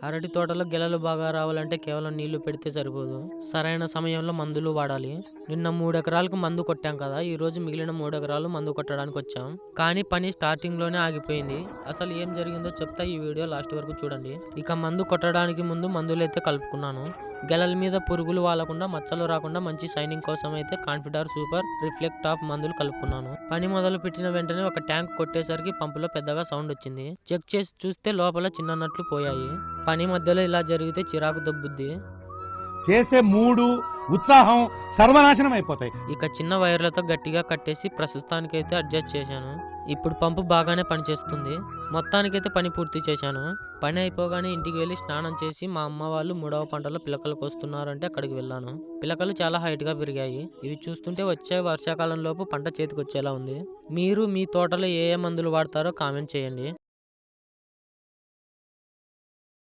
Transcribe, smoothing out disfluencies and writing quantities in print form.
అరటి తోటలో గెలలు బాగా రావాలంటే కేవలం నీళ్లు పెడితే సరిపోదు. సరైన సమయంలో మందులు వాడాలి. నిన్న 3 ఎకరాలకు మందు కొట్టాం కదా, ఈ రోజు మిగిలిన 3 ఎకరాలు మందు కొట్టడానికి వచ్చాం. కానీ పని స్టార్టింగ్ లోనే ఆగిపోయింది. అసలు ఏం జరిగిందో చెప్తా, ఈ వీడియో లాస్ట్ వరకు చూడండి. ఇక మందు కొట్టడానికి ముందు మందులైతే కలుపుకున్నాను. గెలల మీద పురుగులు వాలకుండా, మచ్చలు రాకుండా మంచి షైనింగ్ కోసం అయితే కాన్ఫిడార్ సూపర్ రిఫ్లెక్ట్ ఆఫ్ మందులు కలుపుకున్నాను. పని మొదలు పెట్టిన వెంటనే ఒక ట్యాంక్ కొట్టేసరికి పంపులో పెద్దగా సౌండ్ వచ్చింది. చెక్ చేసి చూస్తే లోపల చిన్న నట్లు పోయాయి. పని మధ్యలో ఇలా జరిగితే చిరాకు దబ్బుద్ది. చేసే మూడు ఉత్సాహం సర్వనాశనం అయిపోతాయి. ఇక చిన్న వైర్లతో గట్టిగా కట్టేసి ప్రస్తుతానికైతే అడ్జస్ట్ చేశాను. ఇప్పుడు పంపు బాగానే పనిచేస్తుంది. మొత్తానికైతే పని పూర్తి చేశాను. పని అయిపోగానే ఇంటికి వెళ్ళి స్నానం చేసి మా అమ్మ వాళ్ళు 3వ పంటలో పిలకలకు వస్తున్నారంటే అక్కడికి వెళ్ళాను. పిలకలు చాలా హైట్ గా పెరిగాయి. ఇవి చూస్తుంటే వచ్చే వర్షాకాలం లోపు పంట చేతికి వచ్చేలా ఉంది. మీరు మీ తోటలో ఏ మందులు వాడతారో కామెంట్ చేయండి.